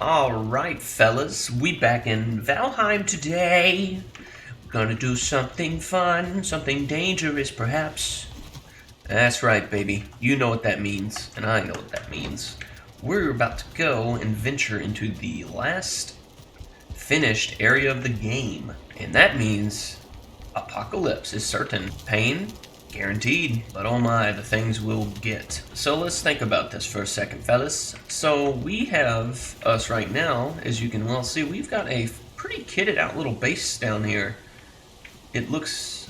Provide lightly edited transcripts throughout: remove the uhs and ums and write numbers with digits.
Alright, fellas, we back in Valheim today. We're gonna do something fun, something dangerous, perhaps. That's right, baby. You know what that means, and I know what that means. We're about to go and venture into the last finished area of the game, and that means apocalypse is certain. Pain? Guaranteed, but oh my, the things we'll get. So let's think about this for a second, fellas. So we have us right now, as you can well see, we've got a pretty kitted out little base down here. It looks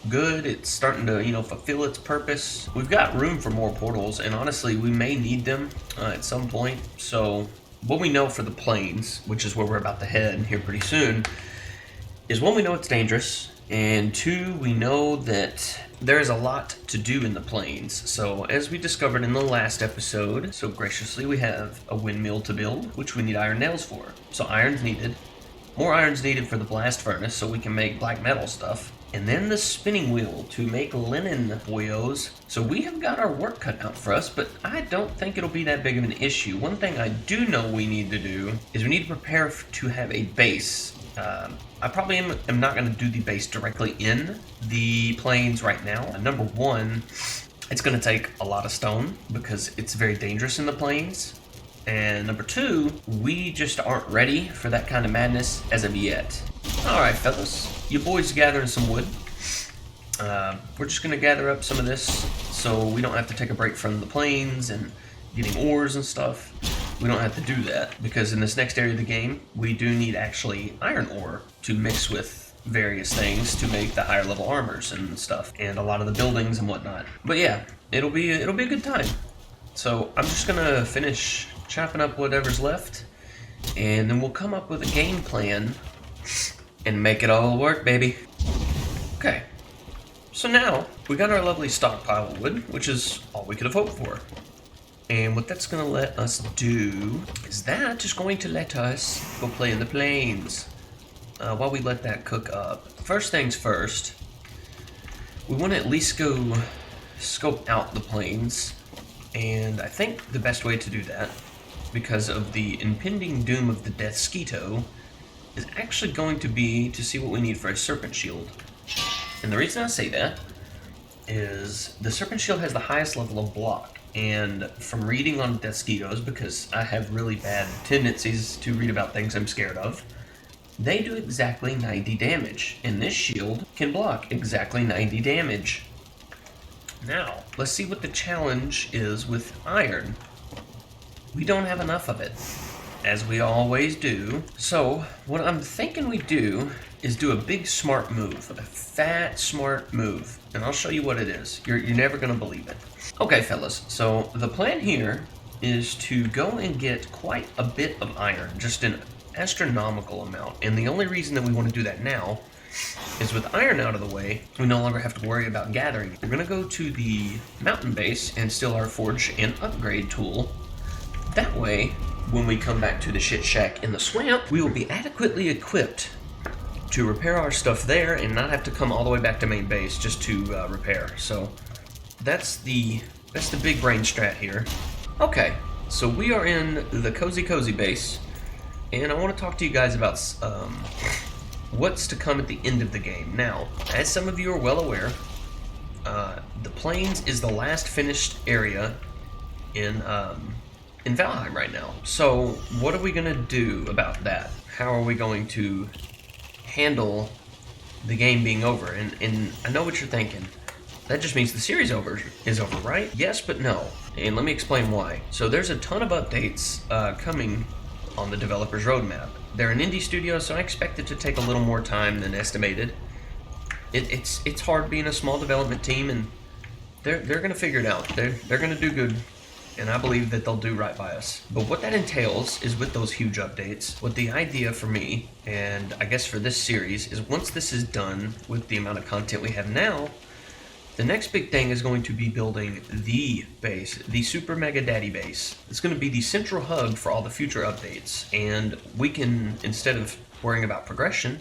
good, it's starting to, fulfill its purpose. We've got room for more portals, and honestly, we may need them at some point. So what we know for the plains, which is where we're about to head here pretty soon, is one, we know it's dangerous, and two, we know that there is a lot to do in the plains. So as we discovered in the last episode, so graciously, we have a windmill to build, which we need iron nails for. So iron's needed. More iron's needed for the blast furnace so we can make black metal stuff. And then the spinning wheel to make linen, boyos. So we have got our work cut out for us, but I don't think it'll be that big of an issue. One thing I do know we need to do is we need to prepare to have a base. I probably am not going to do the base directly in the plains right now. Number one, it's going to take a lot of stone because it's very dangerous in the plains. And number two, we just aren't ready for that kind of madness as of yet. Alright, fellas, you boys gathering some wood. We're just going to gather up some of this so we don't have to take a break from the plains and getting ores and stuff. We don't have to do that because in this next area of the game, we do need actually iron ore to mix with various things to make the higher level armors and stuff, and a lot of the buildings and whatnot. But yeah, it'll be a good time. So I'm just gonna finish chopping up whatever's left, and then we'll come up with a game plan and make it all work, baby. Okay. So now we got our lovely stockpile of wood, which is all we could have hoped for. And what that's going to let us do is that is going to let us go play in the plains while we let that cook up. First things first, we want to at least go scope out the plains. And I think the best way to do that, because of the impending doom of the deathsquito, is actually going to be to see what we need for a serpent shield. And the reason I say that is the serpent shield has the highest level of block. And from reading on deathsquitos, because I have really bad tendencies to read about things I'm scared of, they do exactly 90 damage, and this shield can block exactly 90 damage. Now, let's see what the challenge is with iron. We don't have enough of it, as we always do. So, what I'm thinking we do is do a big smart move, a fat smart move, and I'll show you what it is. You're never gonna believe it. Okay, fellas, so the plan here is to go and get quite a bit of iron, just an astronomical amount, and the only reason that we want to do that now is with iron out of the way, we no longer have to worry about gathering. We're gonna go to the mountain base and steal our forge and upgrade tool. That way, when we come back to the shit shack in the swamp, we will be adequately equipped to repair our stuff there and not have to come all the way back to main base just to repair. So that's the big brain strat here. Okay, so we are in the cozy base, and I want to talk to you guys about what's to come at the end of the game. Now, as some of you are well aware, the plains is the last finished area in Valheim right now. So what are we gonna do about that? How are we going to handle the game being over? And I know what you're thinking. That just means the series is over, right? Yes, but no. And let me explain why. So there's a ton of updates coming on the developer's roadmap. They're an indie studio, so I expect it to take a little more time than estimated. It's hard being a small development team, and they're gonna figure it out. They're gonna do good. And I believe that they'll do right by us. But what that entails is with those huge updates, what the idea for me, and I guess for this series, is once this is done with the amount of content we have now, the next big thing is going to be building the base, the Super Mega Daddy base. It's going to be the central hub for all the future updates, and we can, instead of worrying about progression,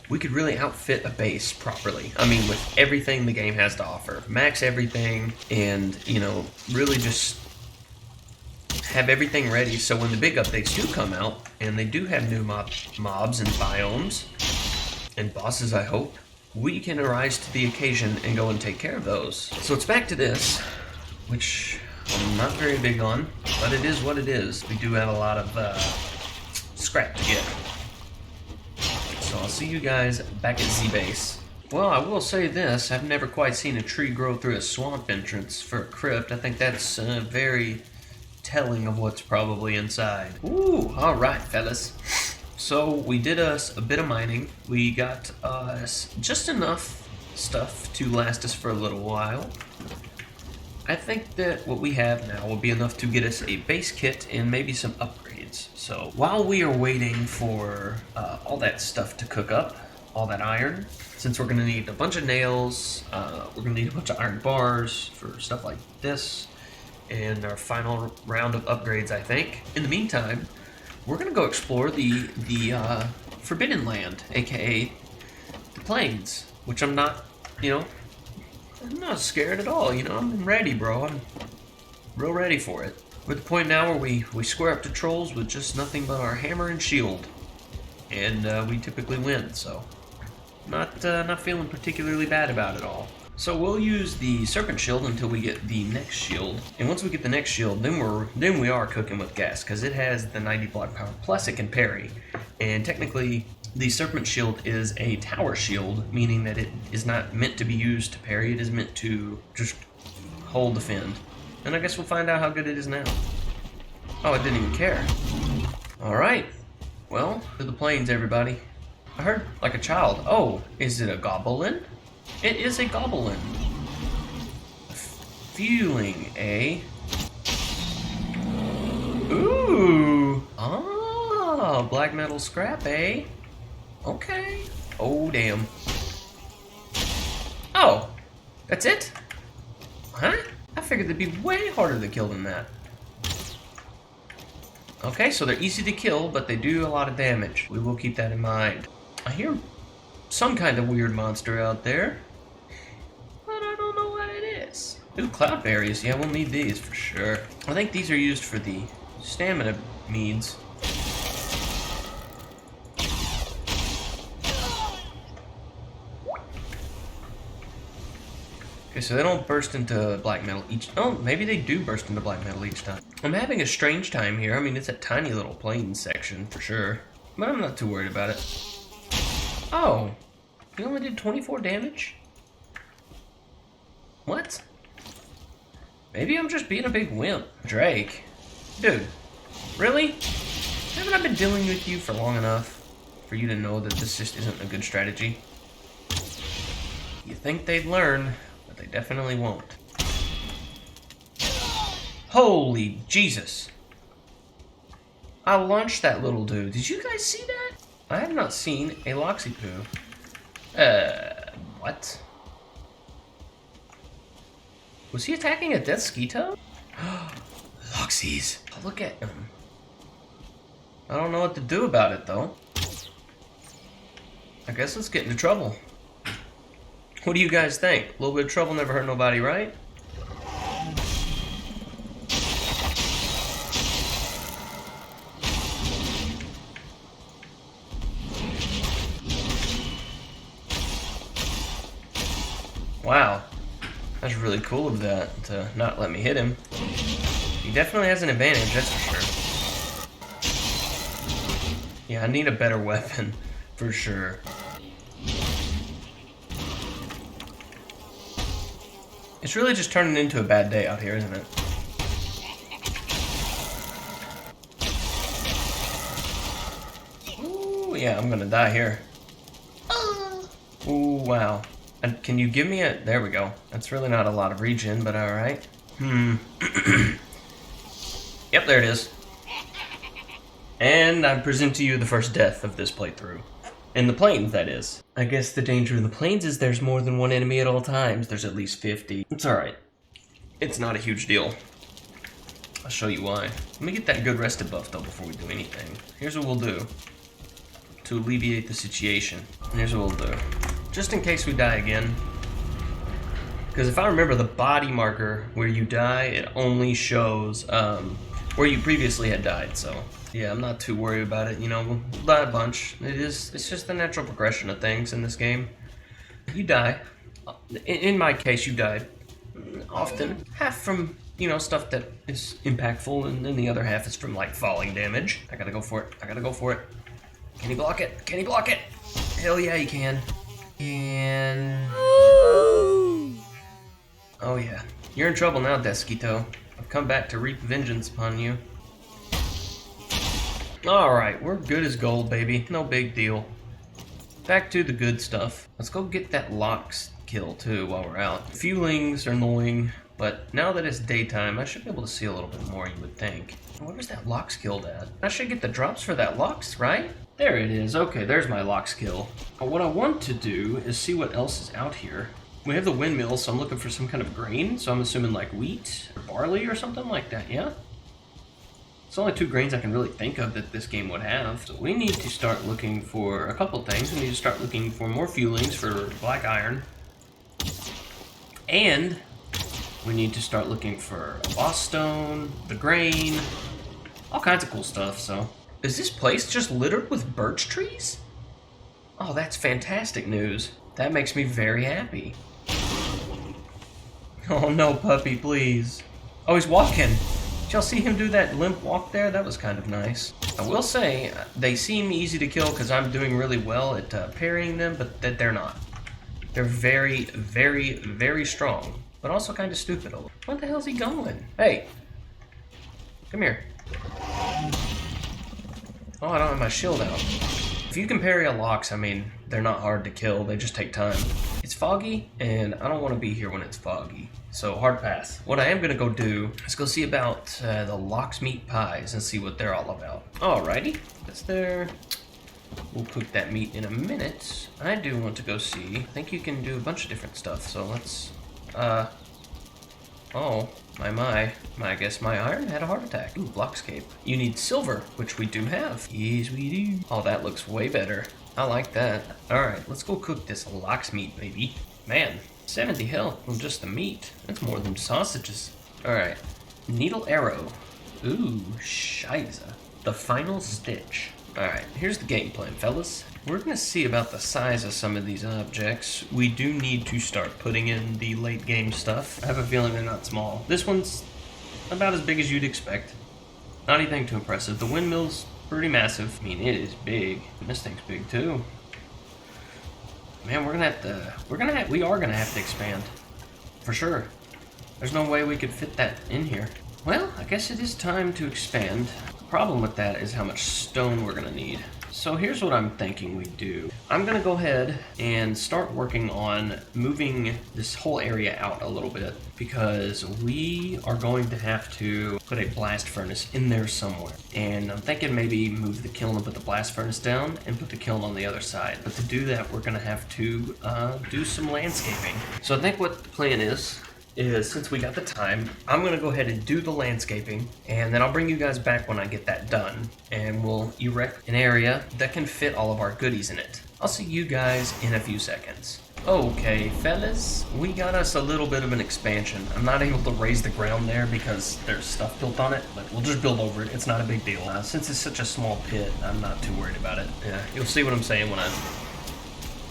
we could really outfit a base properly. I mean, with everything the game has to offer. Max everything, and, really just have everything ready so when the big updates do come out, and they do have new mobs and biomes, and bosses I hope, we can arise to the occasion and go and take care of those. So it's back to this, which I'm not very big on, but it is what it is. We do have a lot of scrap to get. So I'll see you guys back at Z-Base. Well, I will say this, I've never quite seen a tree grow through a swamp entrance for a crypt. I think that's very telling of what's probably inside. Ooh, alright fellas. So we did a bit of mining. We got just enough stuff to last us for a little while. I think that what we have now will be enough to get us a base kit and maybe some upgrades. So while we are waiting for all that stuff to cook up, all that iron, since we're going to need a bunch of nails, we're going to need a bunch of iron bars for stuff like this, and our final round of upgrades, I think. In the meantime, we're going to go explore the Forbidden Land, aka the Plains, which I'm not, I'm not scared at all, I'm ready, bro. I'm real ready for it. We're at the point now where we square up to trolls with just nothing but our hammer and shield, and we typically win, so not feeling particularly bad about it all. So we'll use the serpent shield until we get the next shield, and once we get the next shield, then we are cooking with gas, because it has the 90 block power plus it can parry, and technically the serpent shield is a tower shield, meaning that it is not meant to be used to parry, it is meant to just hold defend. And I guess we'll find out how good it is now. Oh, it didn't even care. Alright, well, to the plains, everybody. I heard like a child. Oh, is it a goblin? It is a goblin. Fueling, eh? Ooh! Ah, black metal scrap, eh? Okay. Oh, damn. Oh, that's it? Huh? I figured they'd be way harder to kill than that. Okay, so they're easy to kill, but they do a lot of damage. We will keep that in mind. I hear some kind of weird monster out there, but I don't know what it is. Ooh, cloudberries. Yeah, we'll need these for sure. I think these are used for the stamina meads. Okay, so they don't burst into black metal each... Oh, maybe they do burst into black metal each time. I'm having a strange time here. I mean, it's a tiny little plain section for sure, but I'm not too worried about it. Oh, he only did 24 damage? What? Maybe I'm just being a big wimp. Drake. Dude, really? Haven't I been dealing with you for long enough for you to know that this just isn't a good strategy? You think they'd learn, but they definitely won't. Holy Jesus. I launched that little dude. Did you guys see that? I have not seen a loxipoo. What? Was he attacking a deathsquito? Loxes. Look at him. I don't know what to do about it, though. I guess let's get into trouble. What do you guys think? A little bit of trouble never hurt nobody, right? Wow, that's really cool of that to not let me hit him. He definitely has an advantage, that's for sure. Yeah, I need a better weapon, for sure. It's really just turning into a bad day out here, isn't it? Ooh, yeah, I'm gonna die here. Ooh, wow. And can you give me a... There we go. That's really not a lot of regen, but alright. Yep, there it is. And I present to you the first death of this playthrough. In the plains, that is. I guess the danger in the plains is there's more than one enemy at all times. There's at least 50. It's alright. It's not a huge deal. I'll show you why. Let me get that good rested buff, though, before we do anything. Here's what we'll do to alleviate the situation. Here's what we'll do. Just in case we die again. Because if I remember, the body marker where you die, it only shows where you previously had died, so yeah, I'm not too worried about it. You know, we'll die a bunch. It's just the natural progression of things in this game. You die. In my case, you died often. Half from, you know, stuff that is impactful, and then the other half is from, like, falling damage. I gotta go for it. I gotta go for it. Can he block it? Can he block it? Hell yeah, he can. And... oh yeah. You're in trouble now, deathsquito. I've come back to wreak vengeance upon you. Alright, we're good as gold, baby. No big deal. Back to the good stuff. Let's go get that lox kill, too, while we're out. Fuelings are annoying, but now that it's daytime, I should be able to see a little bit more, you would think. Where's that lox killed at? I should get the drops for that lox, right? There it is. Okay, there's my lox kill. But what I want to do is see what else is out here. We have the windmill, so I'm looking for some kind of grain, so I'm assuming like wheat or barley or something like that, yeah? It's only 2 grains I can really think of that this game would have. So we need to start looking for a couple things. We need to start looking for more fuelings for black iron. And we need to start looking for a boss stone, the grain, all kinds of cool stuff, so. Is this place just littered with birch trees? Oh, that's fantastic news. That makes me very happy. Oh no, puppy, please. Oh, he's walking. Did y'all see him do that limp walk there? That was kind of nice. I will say, they seem easy to kill because I'm doing really well at parrying them, but that they're not. They're very, very, very strong, but also kind of stupid. Where the hell's he going? Hey, come here. Oh, I don't have my shield out. If you can parry a lox, I mean, they're not hard to kill, they just take time. It's foggy, and I don't want to be here when it's foggy, so hard pass. What I am going to go do is go see about the lox meat pies and see what they're all about. Alrighty, that's there. We'll cook that meat in a minute. I do want to go see. I think you can do a bunch of different stuff, so let's, oh, I guess my iron had a heart attack. Ooh, blockscape. You need silver, which we do have. Yes, we do. Oh, that looks way better. I like that. Alright, let's go cook this lox meat, baby. Man, 70 health from just the meat. That's more than sausages. Alright, needle arrow. Ooh, shiza. The final stitch. Alright, here's the game plan, fellas. We're going to see about the size of some of these objects. We do need to start putting in the late game stuff. I have a feeling they're not small. This one's about as big as you'd expect. Not anything too impressive. The windmill's pretty massive. I mean, it is big. And this thing's big too. Man, we are gonna have to expand. For sure. There's no way we could fit that in here. Well, I guess it is time to expand. The problem with that is how much stone we're gonna need. So here's what I'm thinking we do. I'm gonna go ahead and start working on moving this whole area out a little bit because we are going to have to put a blast furnace in there somewhere. And I'm thinking maybe move the kiln and put the blast furnace down and put the kiln on the other side. But to do that, we're gonna have to do some landscaping. So I think what the plan is since we got the time, I'm gonna go ahead and do the landscaping, and then I'll bring you guys back when I get that done, and we'll erect an area that can fit all of our goodies in it. I'll see you guys in a few seconds. Okay, fellas, we got us a little bit of an expansion. I'm not able to raise the ground there because there's stuff built on it, but we'll just build over it. It's not a big deal. Since it's such a small pit, I'm not too worried about it. Yeah, you'll see what I'm saying when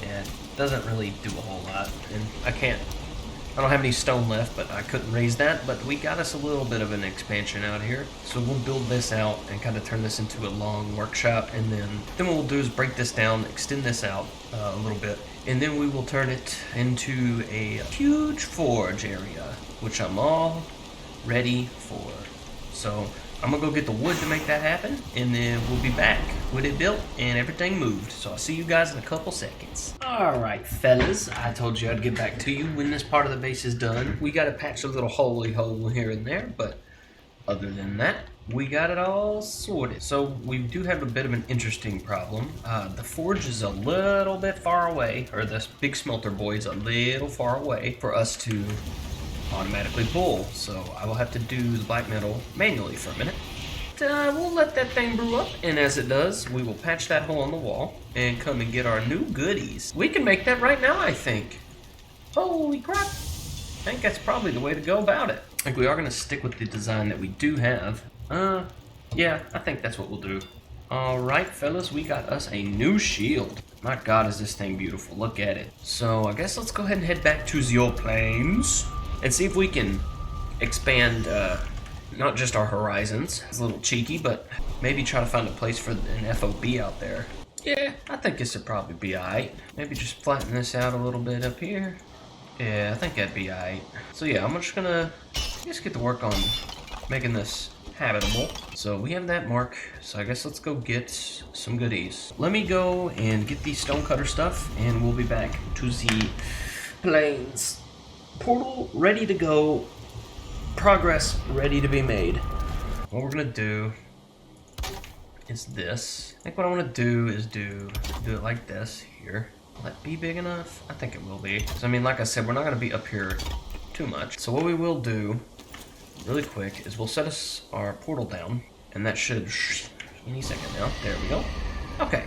yeah, it doesn't really do a whole lot, and I don't have any stone left, but I couldn't raise that, but we got us a little bit of an expansion out here. So we'll build this out and kind of turn this into a long workshop, and then what we'll do is break this down, extend this out a little bit, and then we will turn it into a huge forge area, which I'm all ready for. So I'm gonna go get the wood to make that happen, and then we'll be back with it built and everything moved. So I'll see you guys in a couple seconds. Alright, fellas, I told you I'd get back to you when this part of the base is done. We gotta patch a little holy hole here and there, but other than that, we got it all sorted. So we do have a bit of an interesting problem. The forge is a little bit far away, or this big smelter boy is a little far away for us to automatically pull, so I will have to do the black metal manually for a minute. We'll let that thing brew up, and as it does, we will patch that hole in the wall and come and get our new goodies. We can make that right now, I think. Holy crap. I think that's probably the way to go about it. I think we are going to stick with the design that we do have. Yeah, I think that's what we'll do. Alright, fellas, we got us a new shield. My god, is this thing beautiful. Look at it. So, I guess let's go ahead and head back to the plains and see if we can expand, not just our horizons. It's a little cheeky, but maybe try to find a place for an FOB out there. Yeah, I think this would probably be alright. Maybe just flatten this out a little bit up here. Yeah, I think that'd be alright. So yeah, I'm just gonna get to work on making this habitable. So we have that mark, so I guess let's go get some goodies. Let me go and get the stonecutter stuff, and we'll be back to the plains. Portal ready to go. Progress ready to be made. What we're gonna do is this. I think what I want to do is do it like this here. Will that be big enough? I think it will be. So, I mean, like I said, we're not going to be up here too much. So what we will do really quick is we'll set our portal down, and that should any second now. There we go. Okay.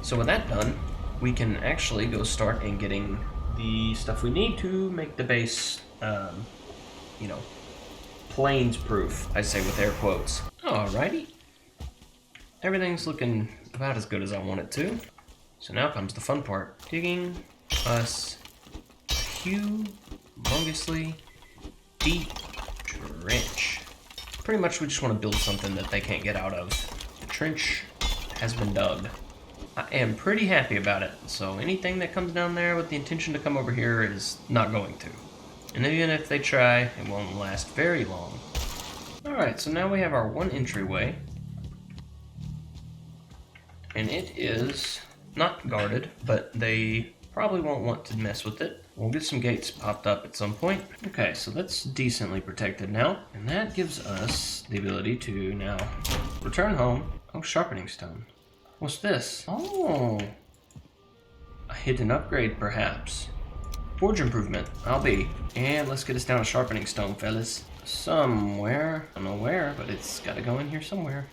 So with that done, we can actually go start and getting the stuff we need to make the base, you know, plains proof, I say with air quotes. Alrighty. Everything's looking about as good as I want it to. So now comes the fun part. Digging us a humongously deep trench. Pretty much we just want to build something that they can't get out of. The trench has been dug. I am pretty happy about it. So anything that comes down there with the intention to come over here is not going to. And even if they try, it won't last very long. Alright, so now we have our one entryway. And it is not guarded, but they probably won't want to mess with it. We'll get some gates popped up at some point. Okay, so that's decently protected now. And that gives us the ability to now return home. Oh, sharpening stone. What's this? Oh, a hidden upgrade, perhaps. Forge improvement, I'll be. And let's get us down a sharpening stone, fellas. Somewhere. I don't know where, but it's got to go in here somewhere.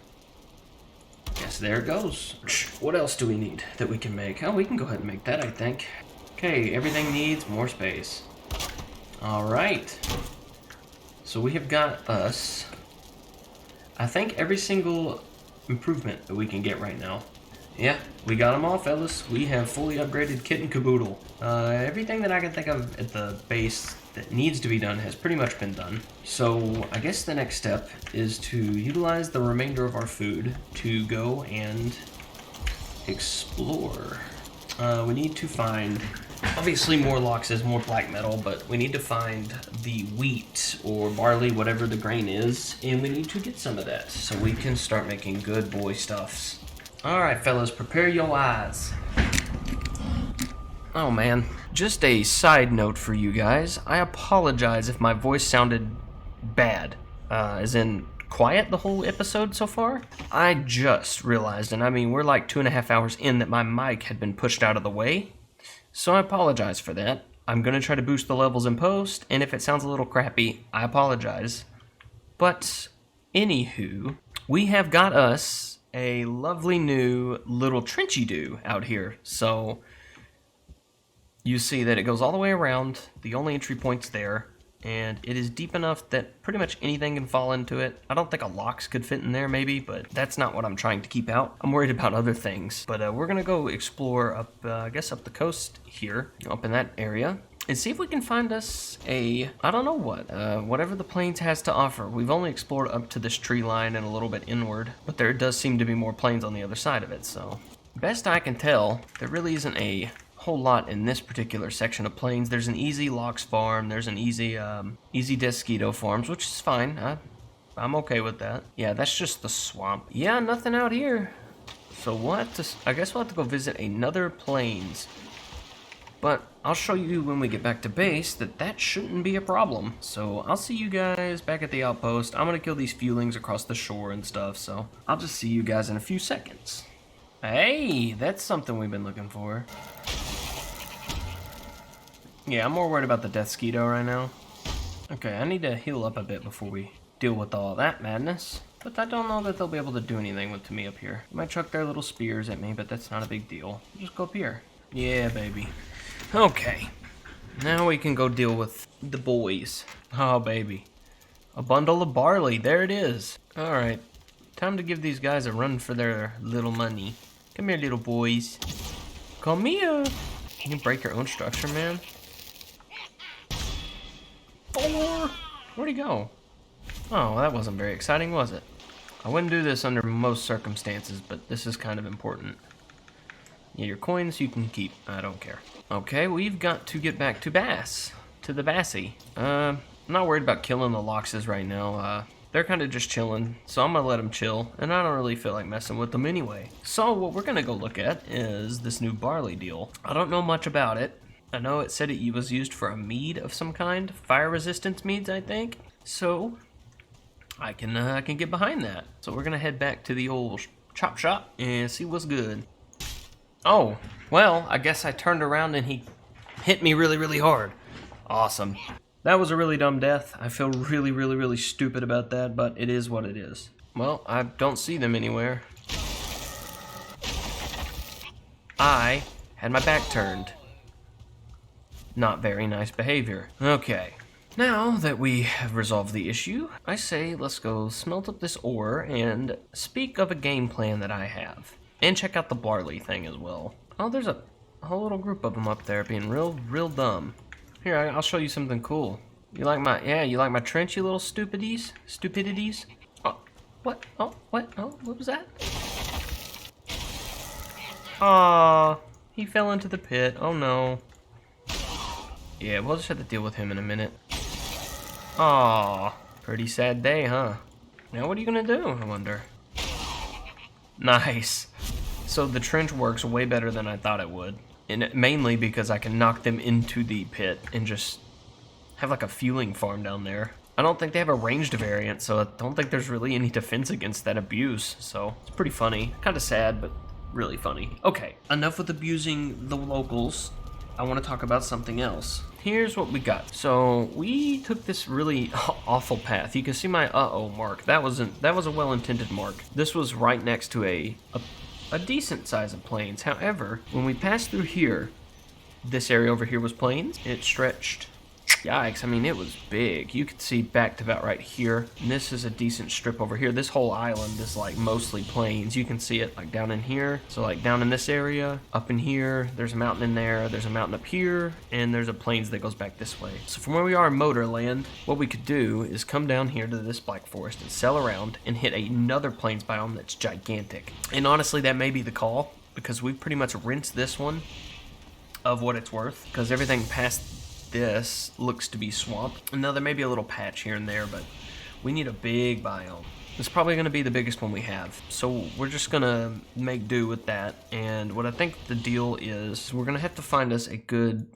Yes, there it goes. What else do we need that we can make? Oh, we can go ahead and make that, I think. Okay, everything needs more space. Alright. So we have got us, I think, every single improvement that we can get right now. Yeah, we got them all, fellas. We have fully upgraded kit and caboodle. Everything that I can think of at the base that needs to be done has pretty much been done. So I guess the next step is to utilize the remainder of our food to go and explore. We need to find, obviously, more loxes, more black metal, but we need to find the wheat or barley, whatever the grain is, and we need to get some of that so we can start making good boy stuffs. Alright, fellas, prepare your eyes. Oh man, just a side note for you guys. I apologize if my voice sounded bad, as in quiet the whole episode so far. I just realized, and I mean we're like 2.5 hours in, that my mic had been pushed out of the way. So I apologize for that. I'm gonna try to boost the levels in post, and if it sounds a little crappy, I apologize. But, anywho, we have got us a lovely new little trenchy-do out here. So you see that it goes all the way around, the only entry point's there, and it is deep enough that pretty much anything can fall into it. I don't think a lox could fit in there maybe, but that's not what I'm trying to keep out. I'm worried about other things. But we're gonna go explore up, I guess up the coast here, up in that area, and see if we can find us a, I don't know what, whatever the plains has to offer. We've only explored up to this tree line and a little bit inward, but there does seem to be more plains on the other side of it, so. Best I can tell, there really isn't a whole lot in this particular section of plains. There's an easy lox farm, there's an easy deathsquito farms, which is fine. I'm okay with that. Yeah, that's just the swamp. Yeah, nothing out here. So I guess we'll have to go visit another plains. But I'll show you when we get back to base that shouldn't be a problem. So I'll see you guys back at the outpost. I'm gonna kill these fewlings across the shore and stuff, so I'll just see you guys in a few seconds. Hey, that's something we've been looking for. Yeah, I'm more worried about the deathsquito right now. Okay, I need to heal up a bit before we deal with all that madness. But I don't know that they'll be able to do anything to me up here. They might chuck their little spears at me, but that's not a big deal. Just go up here. Yeah, baby. Okay. Now we can go deal with the boys. Oh, baby. A bundle of barley. There it is. Alright. Time to give these guys a run for their little money. Come here, little boys. Come here. Can you break your own structure, man? Or where'd he go? Oh, that wasn't very exciting, was it? I wouldn't do this under most circumstances, but this is kind of important. Yeah, your coins you can keep. I don't care. Okay, we've got to get back to Bass. To the Bassy. I'm not worried about killing the loxes right now. They're kind of just chilling, so I'm gonna let them chill, and I don't really feel like messing with them anyway. So what we're gonna go look at is this new barley deal. I don't know much about it. I know it said it was used for a mead of some kind, fire resistance meads, I think. So I can get behind that. So we're gonna head back to the old chop shop and see what's good. Oh, well, I guess I turned around and he hit me really, really hard. Awesome. That was a really dumb death. I feel really, really, really stupid about that, but it is what it is. Well, I don't see them anywhere. I had my back turned. Not very nice behavior. Okay. Now that we have resolved the issue, I say let's go smelt up this ore and speak of a game plan that I have. And check out the barley thing as well. Oh, there's a whole little group of them up there being real dumb. Here, I'll show you something cool. You like my trench, you little stupidities? Oh, what? Oh, what? Oh, what was that? Aww, he fell into the pit. Oh no. Yeah, we'll just have to deal with him in a minute. Aww, pretty sad day, huh? Now what are you gonna do, I wonder? Nice. So the trench works way better than I thought it would. And mainly because I can knock them into the pit and just have like a fueling farm down there. I don't think they have a ranged variant, so I don't think there's really any defense against that abuse. So it's pretty funny. Kind of sad, but really funny. Okay, enough with abusing the locals. I want to talk about something else. Here's what we got. So we took this really awful path. You can see my uh-oh mark. That was a well-intended mark. This was right next to a decent size of plains. However, when we passed through here, this area over here was plains. It stretched. Yikes, I mean, it was big. You could see back to about right here. And this is a decent strip over here. This whole island is like mostly plains. You can see it like down in here. So like down in this area, up in here, there's a mountain in there, there's a mountain up here, and there's a plains that goes back this way. So from where we are in Motorland, what we could do is come down here to this black forest and sail around and hit another plains biome that's gigantic. And honestly, that may be the call, because we've pretty much rinsed this one of what it's worth, because everything past this looks to be swamp. Now there may be a little patch here and there, but we need a big biome. It's probably going to be the biggest one we have, so we're just going to make do with that. And what I think the deal is, we're going to have to find us a good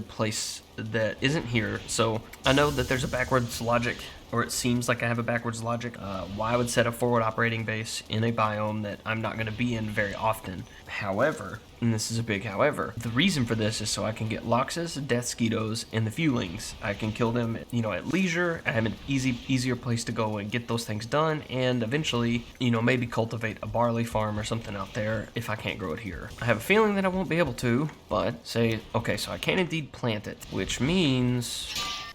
place that isn't here. So I know that there's a backwards logic, or it seems like I have a backwards logic, why I would set a forward operating base in a biome that I'm not going to be in very often. However, and this is a big however, the reason for this is so I can get loxes, deathsquitos, and the fuelings. I can kill them, at leisure. I have an easier place to go and get those things done, and eventually, maybe cultivate a barley farm or something out there if I can't grow it here. I have a feeling that I won't be able to, but say, okay, so I can indeed plant it, which means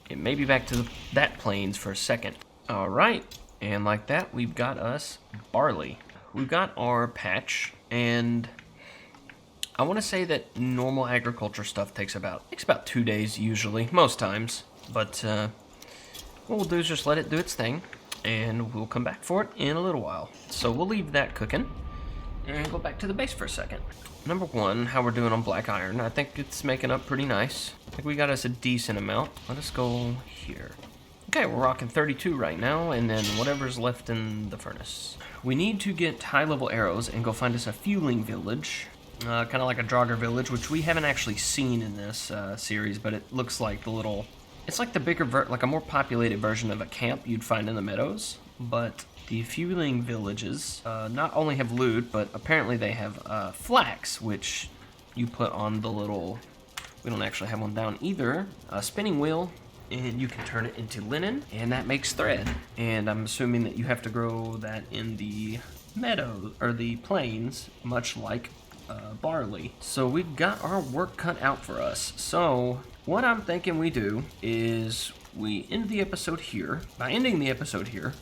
it may be back to that plains for a second. All right, and like that, we've got us barley. We've got our patch, and I want to say that normal agriculture stuff takes about 2 days usually, most times. But what we'll do is just let it do its thing, and we'll come back for it in a little while. So we'll leave that cooking and go back to the base for a second. Number one, how we're doing on black iron. I think it's making up pretty nice. I think we got us a decent amount. Let us go here. Okay, we're rocking 32 right now, and then whatever's left in the furnace. We need to get high-level arrows and go find us a fueling village. Kind of like a jogger village, which we haven't actually seen in this series, but it looks like it's like the bigger, like a more populated version of a camp you'd find in the meadows. But the fueling villages not only have loot, but apparently they have flax, which you put on the little, we don't actually have one down either, a spinning wheel, and you can turn it into linen, and that makes thread. And I'm assuming that you have to grow that in the meadows, or the plains, much like barley. So we've got our work cut out for us. So what I'm thinking we do is we end the episode here. By ending the episode here,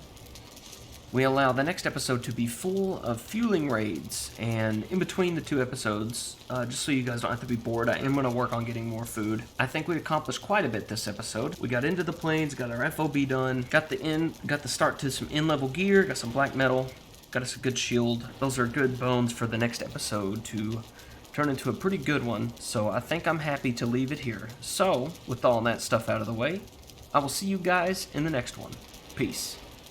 we allow the next episode to be full of fueling raids, and in between the two episodes, just so you guys don't have to be bored, I am going to work on getting more food. I think we accomplished quite a bit this episode. We got into the plains, got our FOB done, got the start to some in-level gear, got some black metal, got us a good shield. Those are good bones for the next episode to turn into a pretty good one, so I think I'm happy to leave it here. So, with all that stuff out of the way, I will see you guys in the next one. Peace.